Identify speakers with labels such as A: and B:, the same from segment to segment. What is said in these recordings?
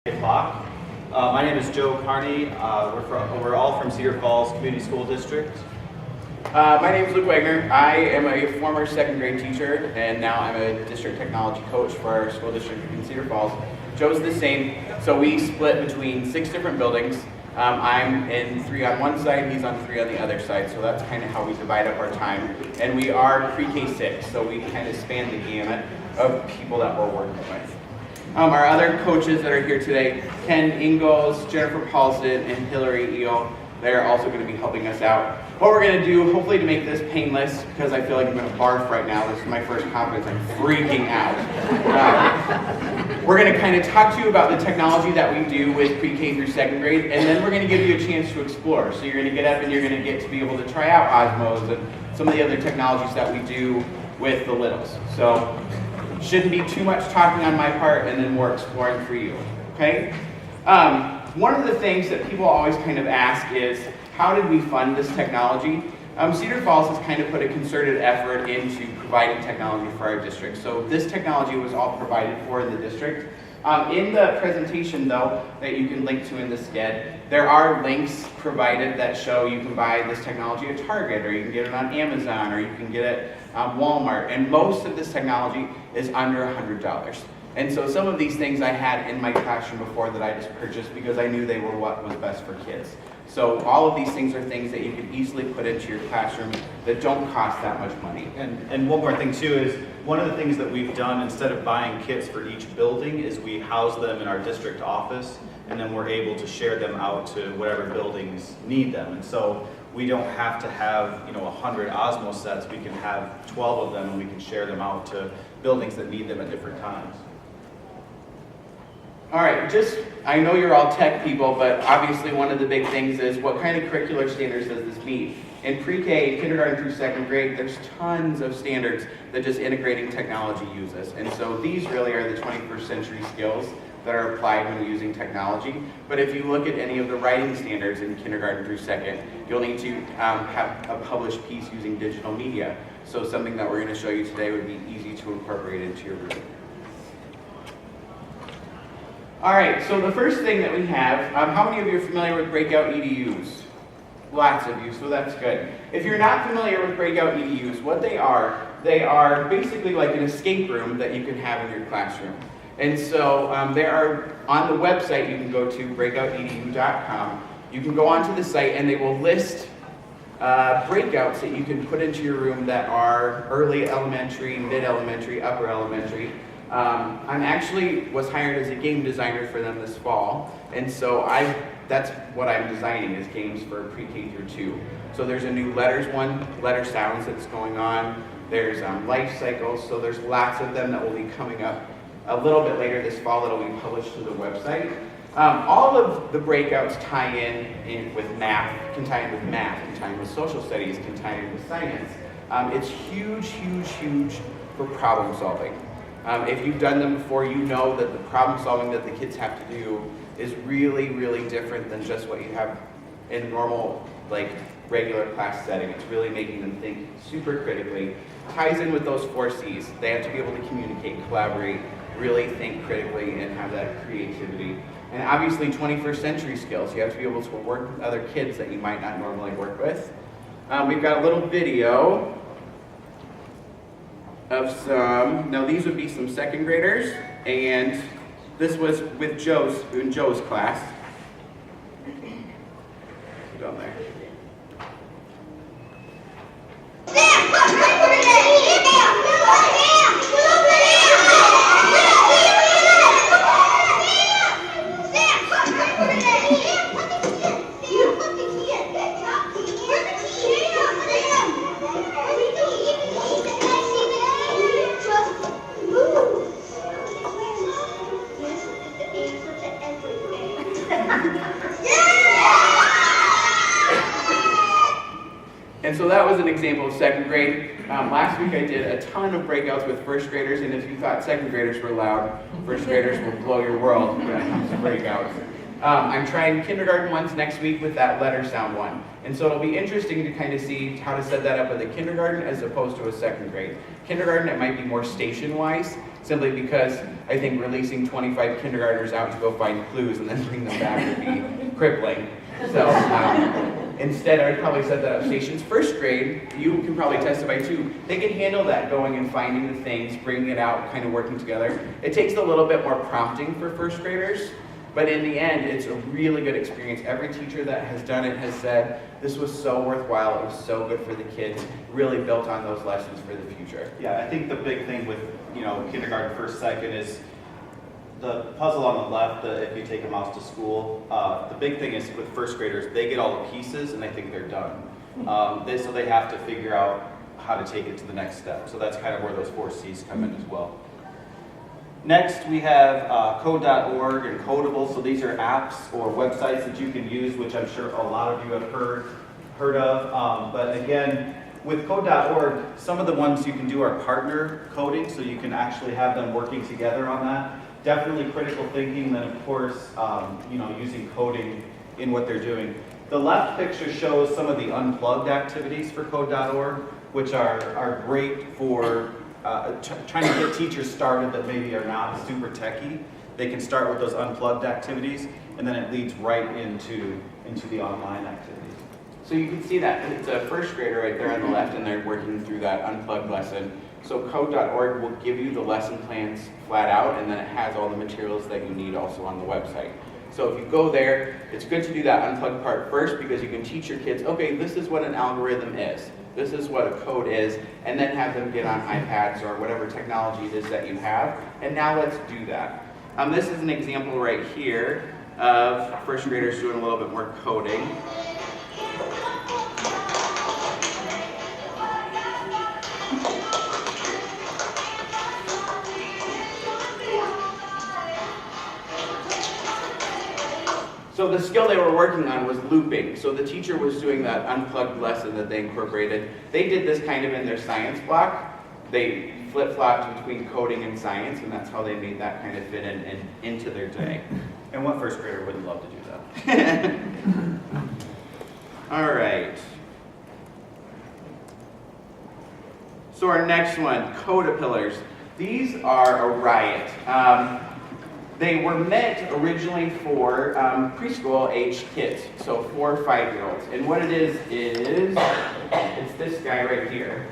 A: o'clock. My name is Joe Carney. We're all from Cedar Falls Community School District.
B: My name is Luke Wagner. I am a former second grade teacher, and now I'm a district technology coach for our school district in Cedar Falls. Joe's the same, so we split between 6 different buildings. I'm in 3 on one side, he's on 3 on the other side, so that's kind of how we divide up our time. And we are pre-K-6, so we kind of span the gamut of people that we're working with. Our other coaches that are here today, Ken Ingalls, Jennifer Paulson, and Hillary Eel, they're also going to be helping us out. What we're going to do, hopefully to make this painless, because I feel like I'm going to barf right now, this is my first conference, I'm freaking out. We're going to kind of talk to you about the technology that we do with pre-K through 2nd grade, and then we're going to give you a chance to explore. So you're going to get up and you're going to get to be able to try out Osmos and some of the other technologies that we do with the littles. So shouldn't be too much talking on my part, and then more exploring for you, okay? One of the things that people always kind of ask is, how did we fund this technology? Cedar Falls has kind of put a concerted effort into providing technology for our district. So this technology was all provided for in the district. In the presentation though, that you can link to in the SCED, there are links provided that show you can buy this technology at Target, or you can get it on Amazon, or you can get it at Walmart. And most of this technology is under $100. And so some of these things I had in my classroom before that I just purchased because I knew they were what was best for kids. So all of these things are things that you can easily put into your classroom that don't cost that much money.
A: And one more thing too is, one of the things that we've done instead of buying kits for each building is we house them in our district office, and then we're able to share them out to whatever buildings need them. And so we don't have to have 100 Osmo sets, we can have 12 of them and we can share them out to buildings that need them at different times.
B: All right, I know you're all tech people, but obviously one of the big things is, what kind of curricular standards does this meet? In pre-K, kindergarten through 2nd grade, there's tons of standards that just integrating technology uses. And so these really are the 21st century skills that are applied when using technology. But if you look at any of the writing standards in kindergarten through 2nd, you'll need to have a published piece using digital media. So something that we're going to show you today would be easy to incorporate into your room. All right, so the first thing that we have, how many of you are familiar with Breakout EDUs? Lots of you, so that's good. If you're not familiar with Breakout EDUs, what they are basically like an escape room that you can have in your classroom. And so there are, on the website, you can go to breakoutedu.com. You can go onto the site and they will list breakouts that you can put into your room that are early elementary, mid-elementary, upper elementary. I actually was hired as a game designer for them this fall, and so that's what I'm designing, is games for pre-K through 2. So there's a new letter sounds that's going on. There's life cycles, so there's lots of them that will be coming up a little bit later this fall that'll be published to the website. All of the breakouts tie in with math, can tie in with math, can tie in with social studies, can tie in with science. It's huge, huge, huge for problem solving. If you've done them before, you know that the problem solving that the kids have to do is really, really different than just what you have in normal, regular class setting. It's really making them think super critically. Ties in with those 4 C's. They have to be able to communicate, collaborate, really think critically, and have that creativity. And obviously 21st century skills. You have to be able to work with other kids that you might not normally work with. We've got a little video of some, now these would be some 2nd graders, and this was with in Joe's class. Down there. And so that was an example of 2nd grade. Last week I did a ton of breakouts with 1st graders, and if you thought 2nd graders were loud, 1st graders will blow your world when it comes to breakouts. I'm trying kindergarten ones next week with that letter sound one. And so it'll be interesting to kind of see how to set that up with a kindergarten as opposed to a 2nd grade. Kindergarten, it might be more station-wise. simply because I think releasing 25 kindergartners out to go find clues and then bring them back would be crippling. So instead, I'd probably set that up stations. First grade, you can probably testify too, they can handle that, going and finding the things, bringing it out, kind of working together. It takes a little bit more prompting for first graders, but in the end, it's a really good experience. Every teacher that has done it has said, this was so worthwhile, it was so good for the kids, really built on those lessons for the future.
A: Yeah, I think the big thing with, kindergarten, first, second is the puzzle on the left, if you take a mouse to school, the big thing is with first graders, they get all the pieces and they think they're done. So they have to figure out how to take it to the next step. So that's kind of where those 4 C's come in as well. Next, we have Codeorg and Codable. So these are apps or websites that you can use, which I'm sure a lot of you have heard of. But again, with Codeorg, some of the ones you can do are partner coding, so you can actually have them working together on that. Definitely critical thinking, then of course, using coding in what they're doing. The left picture shows some of the unplugged activities for Code.org, which are great for trying to get teachers started that maybe are not super techy. They can start with those unplugged activities, and then it leads right into the online activities.
B: So you can see that it's a first grader right there on the left, and they're working through that unplugged lesson. So Code.org will give you the lesson plans flat out, and then it has all the materials that you need also on the website. So if you go there, it's good to do that unplugged part first, because you can teach your kids, okay, this is what an algorithm is. This is what a code is, and then have them get on iPads or whatever technology it is that you have. And now let's do that. This is an example right here of first graders doing a little bit more coding. So the skill they were working on was looping. So the teacher was doing that unplugged lesson that they incorporated. They did this kind of in their science block. They flip-flopped between coding and science, and that's how they made that kind of fit into their day.
A: And what first grader wouldn't love to do that?
B: All right. So our next one, Kota Pillars. These are a riot. They were meant originally for preschool-aged kids, so 4 or 5-year-olds. And what it is it's this guy right here.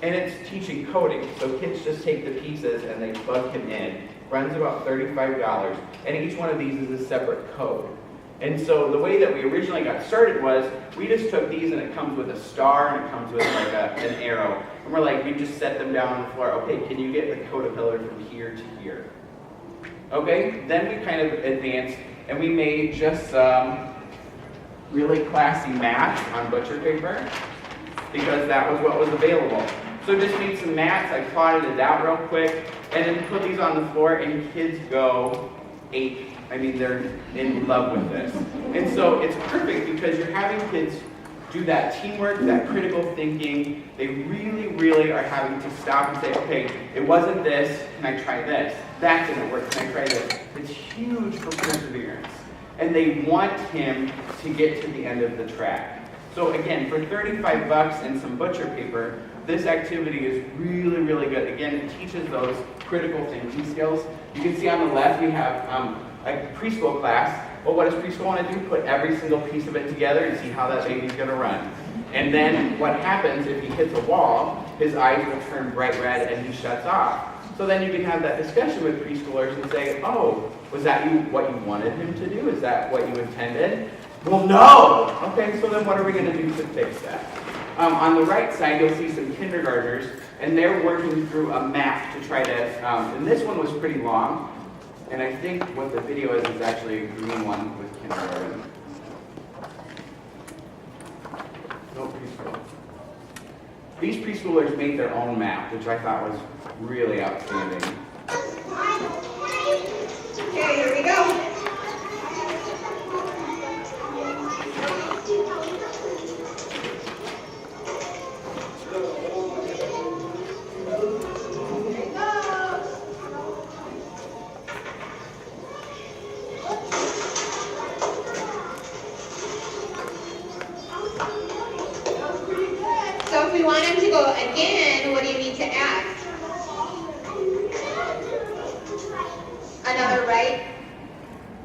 B: And it's teaching coding. So kids just take the pieces and they plug him in. Runs about $35, and each one of these is a separate code. And so the way that we originally got started was, we just took these and it comes with a star and it comes with like an arrow. And we're like, we just set them down on the floor. Okay, can you get the Kota pillar from here to here? Okay, then we kind of advanced and we made just some really classy mats on butcher paper because that was what was available. So just made some mats, I plotted it out real quick, and then put these on the floor and kids go ape. I mean, they're in love with this. And so it's perfect because you're having kids do that teamwork, that critical thinking. They really, really are having to stop and say, okay, it wasn't this, can I try this? That didn't work, can I try this? It's huge for perseverance. And they want him to get to the end of the track. So again, for 35 bucks and some butcher paper, this activity is really, really good. Again, it teaches those critical thinking skills. You can see on the left, we have a preschool class. Well, what does preschool want to do? Put every single piece of it together and see how that baby's going to run. And then what happens if he hits a wall, his eyes will turn bright red and he shuts off. So then you can have that discussion with preschoolers and say, oh, was that what you wanted him to do? Is that what you intended? Well, no! Okay, so then what are we going to do to fix that? On the right side, you'll see some kindergartners, and they're working through a map to try to, and this one was pretty long, and I think what the video is actually a green one with kindergarten. No preschool. These preschoolers made their own map, which I thought was really outstanding.
C: Okay, here we go. So if we want him to go again, what do you need to add? Another right.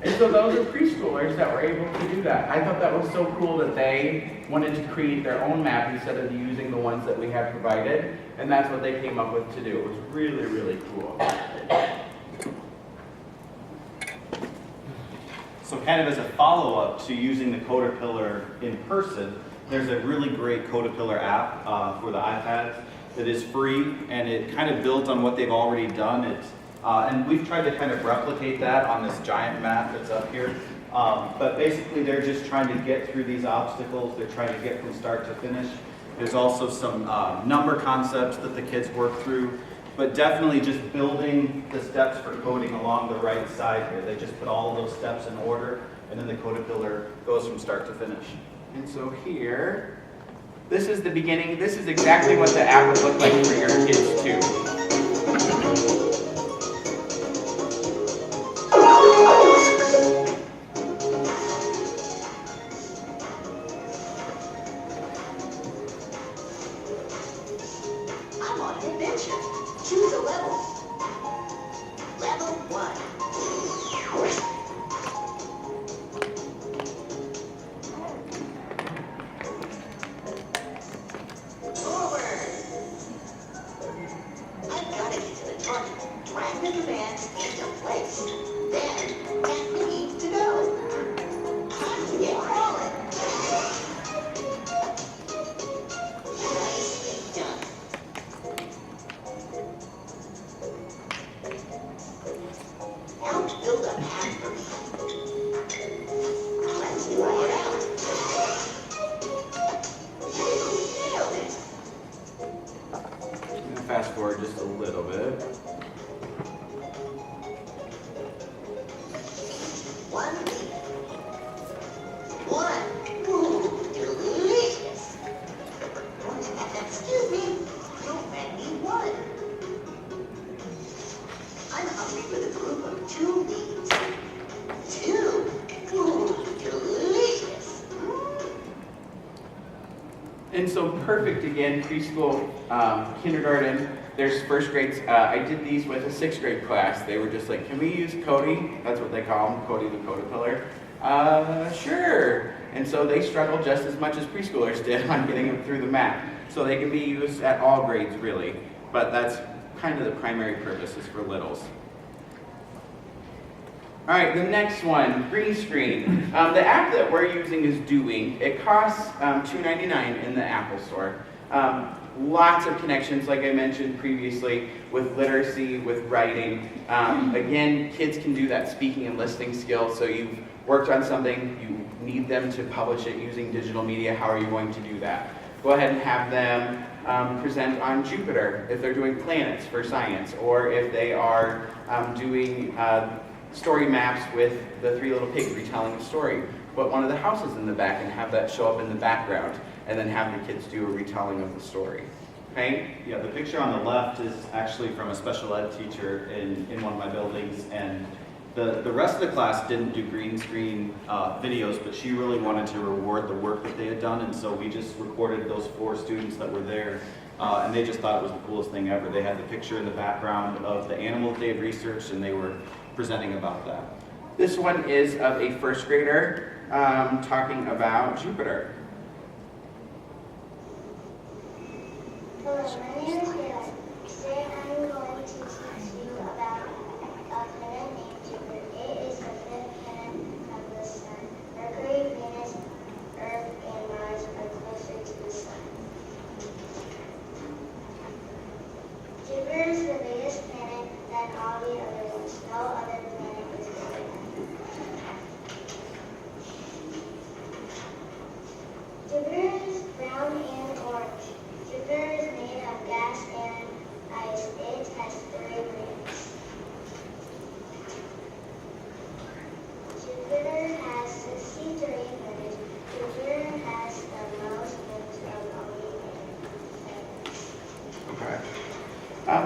B: And so those are preschoolers that were able to do that. I thought that was so cool that they wanted to create their own map instead of using the ones that we had provided, and that's what they came up with to do. It was really, really cool.
A: So kind of as a follow-up to using the Kota Pillar in person, there's a really great Kota Pillar app for the iPads that is free, and it kind of builds on what they've already done. And we've tried to kind of replicate that on this giant map that's up here. But basically they're just trying to get through these obstacles. They're trying to get from start to finish. There's also some number concepts that the kids work through, but definitely just building the steps for coding along the right side here. They just put all of those steps in order, and then the Kota Pillar goes from start to finish.
B: And so here, this is the beginning. This is exactly what the app would look like for your kids too.
D: I'm on an adventure. Choose a level. Level 1. Forward. I've got to get to the target. Drag the commands into place. Then, get me to go. Time to get crawling. Nicely done. Now to build a path for me. Let's try it out. Nailed it.
B: I'm gonna fast forward just a little bit.
D: One leaf. One. Ooh, delicious. Excuse me. You fed me one. I'm hungry with a group of 2 leaves. 2. Ooh, delicious.
B: And so perfect again, preschool, kindergarten, there's first grades. I did these with a 6th grade class. They were just like, can we use Cody? That's what they call him, Cody the Kota Pillar. Sure. And so they struggled just as much as preschoolers did on getting them through the map. So they can be used at all grades really, but that's kind of the primary purpose is for littles. All right, the next one, green screen. The app that we're using is Doing. It costs $2.99 in the Apple Store. Lots of connections, like I mentioned previously, with literacy, with writing. Again, kids can do that speaking and listening skill, so you've worked on something, you need them to publish it using digital media. How are you going to do that? Go ahead and have them present on Jupiter if they're doing planets for science, or if they are doing story maps with the 3 little pigs retelling a story. Put one of the houses in the back and have that show up in the background, and then have the kids do a retelling of the story. Okay?
A: Yeah, the picture on the left is actually from a special ed teacher in one of my buildings, and the rest of the class didn't do green screen videos, but she really wanted to reward the work that they had done, and so we just recorded those 4 students that were there, and they just thought it was the coolest thing ever. They had the picture in the background of the animal that they had researched, and they were presenting about that.
B: This one is of a 1st grader talking about Jupiter.
E: Hello, my name is Dylan. Today I'm going to teach you about a planet named Jupiter. It is the 5th planet of the Sun. Mercury, Venus, Earth, and Mars are closer to the Sun. Jupiter is the biggest planet than all the other ones. No other planet is bigger than it. Jupiter is brown and orange. Jupiter is made of gas and ice. It has 3 rings. Jupiter has 63 moons. Jupiter has the most moons of all the planets.
B: Okay.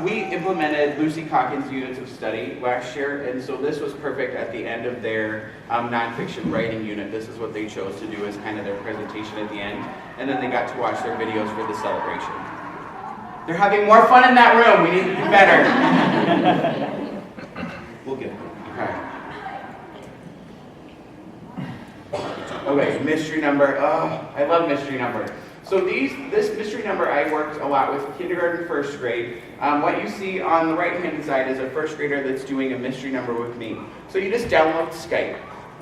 B: We implemented Lucy Calkins' units of study last year, and so this was perfect at the end of their nonfiction writing unit. This is what they chose to do as kind of their presentation at the end, and then they got to watch their videos for the celebration. They're having more fun in that room. We need to do better.
A: We'll get there.
B: Okay. Okay, mystery number. Oh, I love mystery number. So this mystery number, I worked a lot with kindergarten, first grade. What you see on the right-hand side is a first grader that's doing a mystery number with me. So you just download Skype,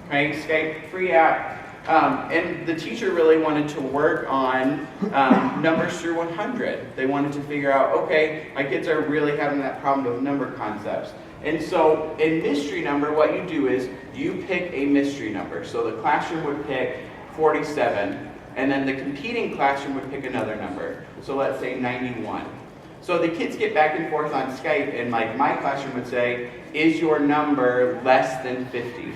B: okay? Skype, free app. And the teacher really wanted to work on numbers through 100. They wanted to figure out, okay, my kids are really having that problem with number concepts. And so in mystery number, what you do is you pick a mystery number. So the classroom would pick 47, and then the competing classroom would pick another number. So let's say 91. So the kids get back and forth on Skype, and like my classroom would say, is your number less than 50?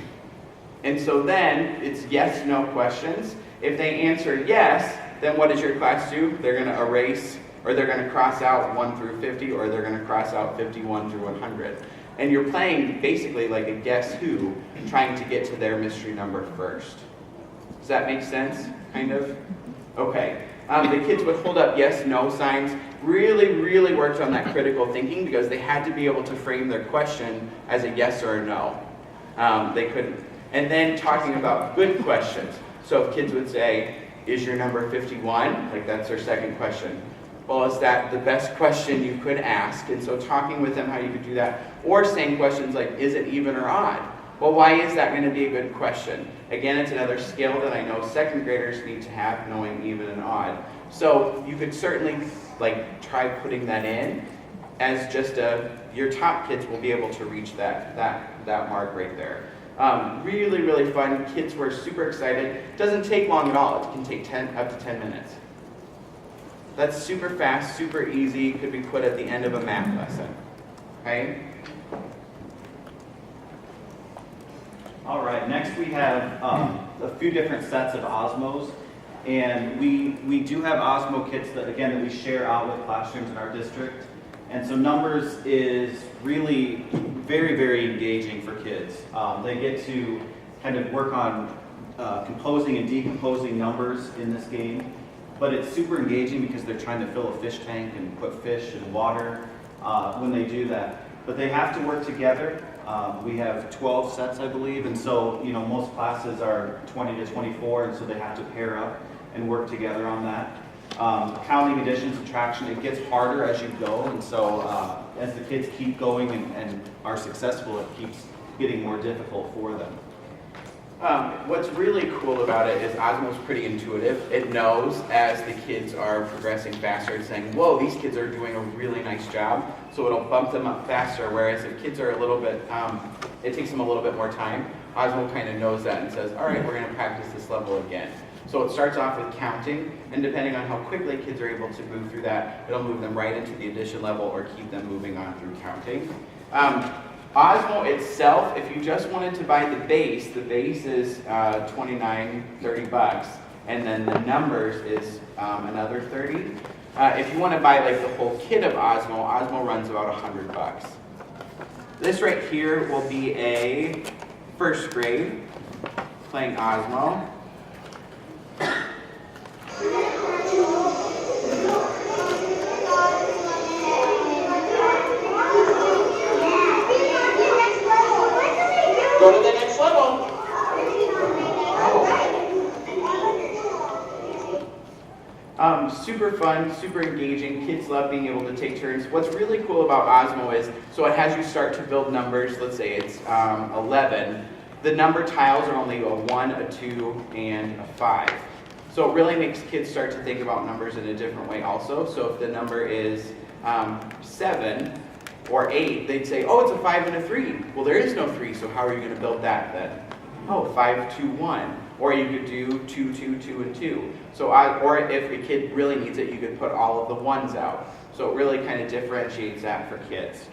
B: And so then it's yes, no questions. If they answer yes, then what does your class do? They're going to erase, or they're going to cross out 1 through 50, or they're going to cross out 51 through 100. And you're playing basically like a guess who, trying to get to their mystery number first. Does that make sense? Kind of? Okay. The kids would hold up yes, no signs. Really worked on that critical thinking because they had to be able to frame their question as a yes or a no. They couldn't. And then talking about good questions. So if kids would say, is your number 51? Like that's their second question. Well, is that the best question you could ask? And so talking with them how you could do that. Or saying questions like, is it even or odd? Well, why is that going to be a good question? Again, it's another skill that I know second graders need to have, knowing even and odd. So you could certainly like try putting that in as just your top kids will be able to reach that mark right there. Really fun. Kids were super excited. Doesn't take long at all. It can take up to 10 minutes. That's super fast, super easy. Could be put at the end of a math lesson. Okay?
A: All right, next we have a few different sets of Osmos. And we do have Osmo kits that we share out with classrooms in our district. And so numbers is really very engaging for kids. They get to kind of work on composing and decomposing numbers in this game. But it's super engaging because they're trying to fill a fish tank and put fish in water when they do that. But they have to work together. We have 12 sets, I believe, and so most classes are 20 to 24, and so they have to pair up and work together on that. Counting, addition, subtraction, it gets harder as you go, and so as the kids keep going and are successful, it keeps getting more difficult for them.
B: What's really cool about it is Osmo's pretty intuitive. It knows as the kids are progressing faster, it's saying, whoa, these kids are doing a really nice job. So it'll bump them up faster, whereas if kids are a little bit, it takes them a little bit more time. Osmo kind of knows that and says, all right, we're going to practice this level again. So it starts off with counting, and depending on how quickly kids are able to move through that, it'll move them right into the addition level or keep them moving on through counting. Osmo itself, if you just wanted to buy the base is $29-30, and then the numbers is another 30. If you want to buy like the whole kit of Osmo runs about $100. This right here will be a first grade playing Osmo. Go to the next level. Super fun, super engaging. Kids love being able to take turns. What's really cool about Osmo is, so it has you start to build numbers. Let's say it's 11. The number tiles are only a 1, a 2, and a 5. So it really makes kids start to think about numbers in a different way also. So if the number is 7, or 8, they'd say, oh, it's a 5 and a 3. Well, there is no 3, so how are you going to build that then? Oh, 5, 2, 1. Or you could do 2, 2, 2, and 2. So, or if a kid really needs it, you could put all of the 1s out. So it really kind of differentiates that for kids.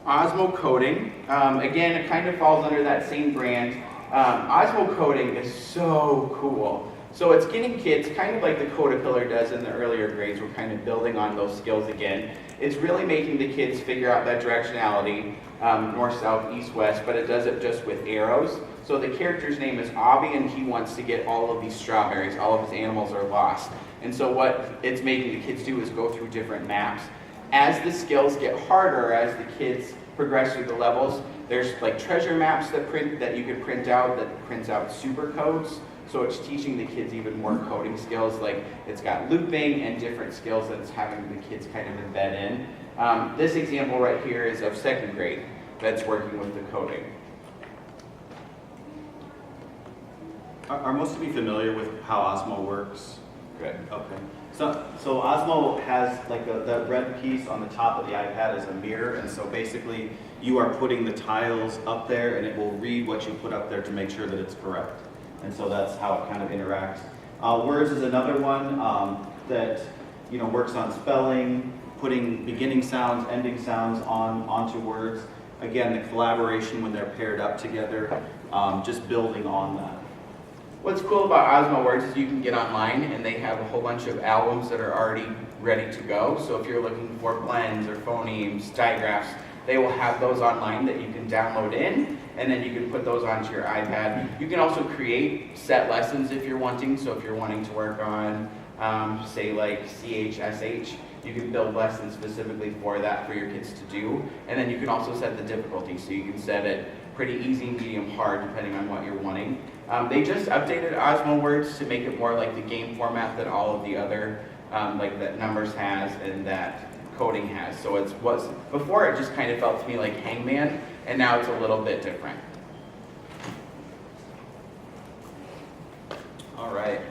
B: Osmo Coding, again, it kind of falls under that same brand. Osmo Coding is so cool. So it's getting kids, kind of like the Kota Pillar does in the earlier grades, we're kind of building on those skills again. It's really making the kids figure out that directionality, north, south, east, west, but it does it just with arrows. So the character's name is Avi, and he wants to get all of these strawberries. All of his animals are lost. And so what it's making the kids do is go through different maps. As the skills get harder, as the kids progress through the levels, there's like treasure maps that you could print out that prints out super codes. So it's teaching the kids even more coding skills, like it's got looping and different skills that it's having the kids kind of embed in. This example right here is of 2nd grade that's working with the coding.
A: Are most of you familiar with how Osmo works?
B: Good.
A: Okay. So Osmo has like the red piece on the top of the iPad is a mirror, and so basically you are putting the tiles up there and it will read what you put up there to make sure that it's correct. And so that's how it kind of interacts. Words is another one that works on spelling, putting beginning sounds, ending sounds onto words. Again, the collaboration when they're paired up together, just building on that.
B: What's cool about Osmo Words is you can get online and they have a whole bunch of albums that are already ready to go. So if you're looking for blends or phonemes, digraphs, they will have those online that you can download in, and then you can put those onto your iPad. You can also create set lessons if you're wanting. So if you're wanting to work on, say like CHSH, you can build lessons specifically for that for your kids to do. And then you can also set the difficulty. So you can set it pretty easy, medium, hard, depending on what you're wanting. They just updated Osmo Words to make it more like the game format that all of the other, like that Numbers has and that Coding has. So before it just kind of felt to me like Hangman, and now it's a little bit different.
A: All right.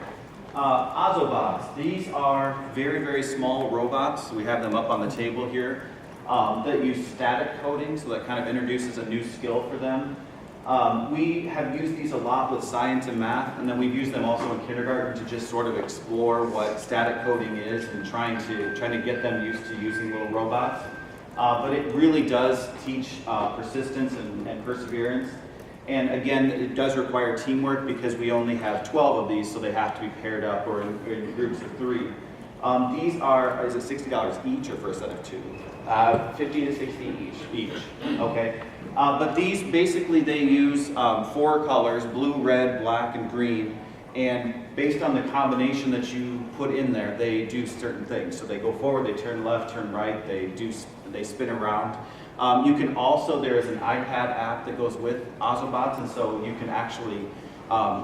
A: Autobots. These are very, very small robots. We have them up on the table here that use static coding, so that kind of introduces a new skill for them. We have used these a lot with science and math, and then we've used them also in kindergarten to just sort of explore what static coding is and trying to get them used to using little robots. But it really does teach persistence and perseverance. And again, it does require teamwork because we only have 12 of these, so they have to be paired up or in groups of 3. These are, is it $60 each or for a set of 2?
B: 50 to 60
A: Each, okay. But these, basically they use 4 colors, blue, red, black, and green. And based on the combination that you put in there, they do certain things. So they go forward, they turn left, turn right, they spin around. You can also, there is an iPad app that goes with Autobots, and so you can actually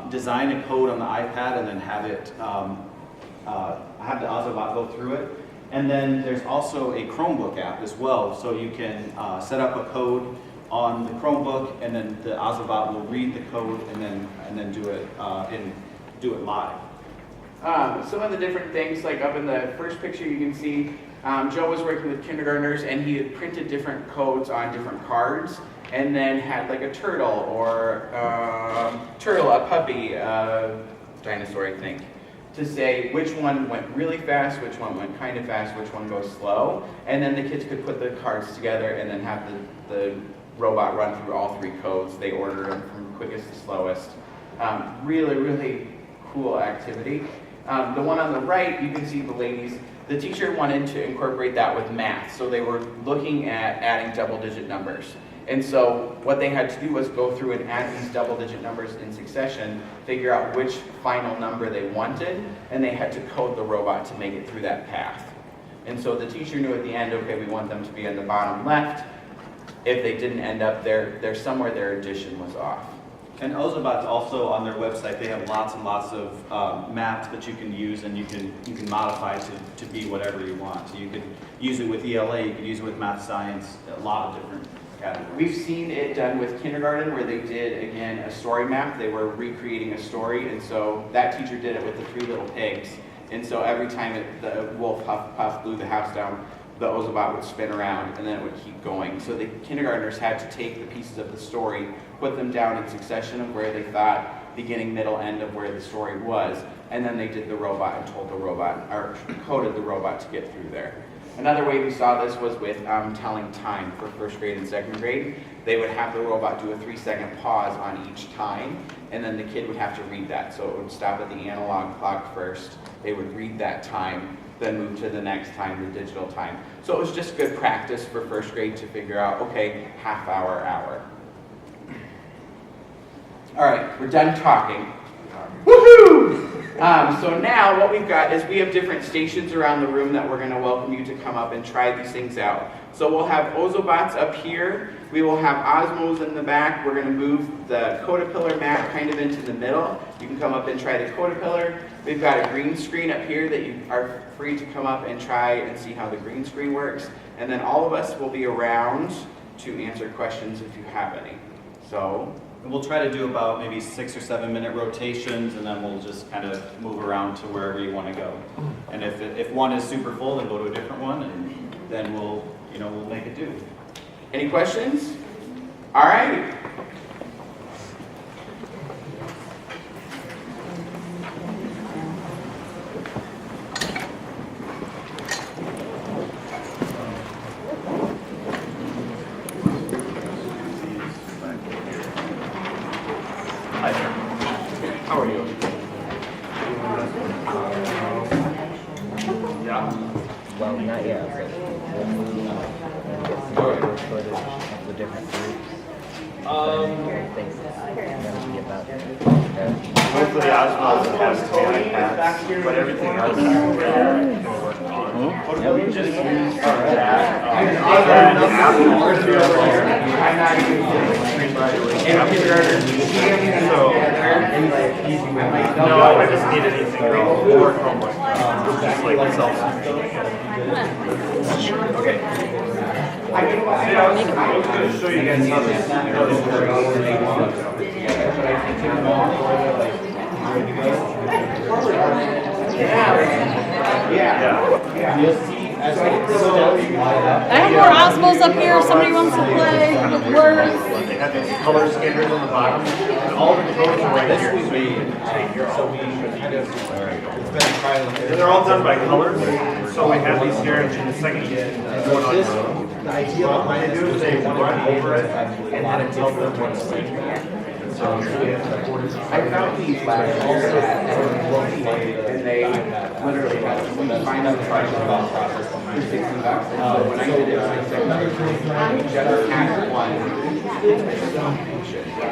A: design a code on the iPad and then have it, have the Autobot go through it. And then there's also a Chromebook app as well, so you can set up a code on the Chromebook, and then the Autobot will read the code and then do it live.
B: Some of the different things, like up in the first picture you can see, Joe was working with kindergartners and he had printed different codes on different cards and then had like a turtle or a puppy, dinosaur I think, to say which one went really fast, which one went kind of fast, which one goes slow, and then the kids could put the cards together and then have the robot run through all 3 codes. They ordered them from quickest to slowest. Really, really cool activity. The one on the right, you can see the ladies. The teacher wanted to incorporate that with math, so they were looking at adding double-digit numbers. And so what they had to do was go through and add these double-digit numbers in succession, figure out which final number they wanted, and they had to code the robot to make it through that path. And so the teacher knew at the end, okay, we want them to be in the bottom left. If they didn't end up there, somewhere their addition was off.
A: And Autobots also on their website, they have lots and lots of maps that you can use, and you can modify to be whatever you want. So you could use it with ELA, you could use it with math science, a lot of different categories.
B: We've seen it done with kindergarten where they did, again, a story map. They were recreating a story, and so that teacher did it with the 3 little pigs. And so every time the wolf huff puff blew the house down, the Autobot would spin around and then it would keep going. So the kindergartners had to take the pieces of the story, put them down in succession of where they thought beginning, middle, end of where the story was, and then they did the robot and told the robot, or coded the robot to get through there. Another way we saw this was with telling time for 1st grade and 2nd grade. They would have the robot do a 3-second pause on each time, and then the kid would have to read that. So it would stop at the analog clock first. They would read that time, then move to the next time, the digital time. So it was just good practice for 1st grade to figure out, okay, half hour, hour. All right, we're done talking. Woohoo! So now what we've got is we have different stations around the room that we're going to welcome you to come up and try these things out. So we'll have Autobots up here. We will have Osmos in the back. We're going to move the Kota Pillar mat kind of into the middle. You can come up and try the Kota Pillar. We've got a green screen up here that you are free to come up and try and see how the green screen works. And then all of us will be around to answer questions if you have any. So
A: And we'll try to do about maybe 6 or 7 minute rotations, and then we'll just kind of move around to wherever you want to go. And if one is super full, then go to a different one, and then we'll make it do.
B: any questions? All right.
A: Hi there. How are you? Yeah.
F: Well, not yet, but we'll move and get some better footage of the different groups. I think that'll be about it.
G: Most of the Osmos has to be iPads, but everything else can work on. We just use that no, I just need anything more homework. Just like myself. Okay. I was going to show you guys how this
H: I have more Osmos up here if somebody wants to play with words.
G: They have these color scanners on the bottom, and all the codes are right here. So you can take your own. And they're all done by colors. So we have these here, and the second you get going on.
I: The idea behind
G: What they do is they run over it, and then it tells them what to say.
B: I found these last year and they literally had to find out the price of the process behind $60. And so when I did it, I said, we just had one.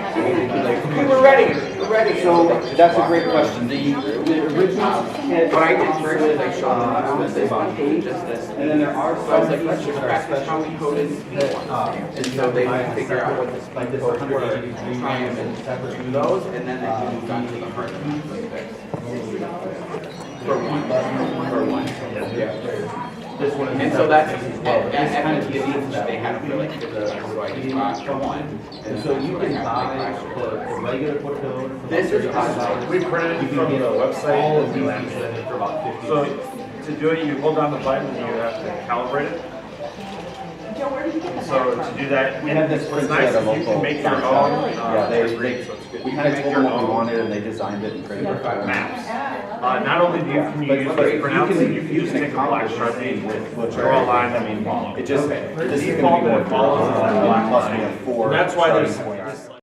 B: Okay, we're ready. We're ready.
I: So that's a great question. The original kit,
B: What I did first is I showed them how this is on page, just this.
I: and then there are
B: So I
I: some
B: was like, let's just
I: features that are
B: practice how we coded speed ones. And so they would figure out what the
I: like
B: speed
I: this
B: codes were,
I: 180
B: try and
I: separate
B: do those, and then they can move on to the hard ones like this. For one. For one.
I: This one is
B: And so that's, at the beach, they had for like the spot for one.
I: And so you can buy the regular portfolio.
B: This is
G: We printed it from the website.
I: All of these for about 50.
G: So to do it, you hold down the button and you have to calibrate it. So to do that,
I: We have this
G: what's
I: printed
G: nice
I: at a
G: is you can
I: local
G: make your
I: font
G: own.
I: shop. Yeah, they
G: so it's good.
I: we
G: You
I: kind of
G: can
I: told
G: make
I: them
G: your
I: what we
G: own
I: wanted and they designed it and created it.
G: maps. Not only can you use like printouts, you can just take a black Sharpie with draw a line.
I: I mean, it just, this is going to be
G: Default
I: more
G: that it follows is that black
I: plus we
G: line.
I: have 4.
G: And that's why
I: starting
G: there's
I: points.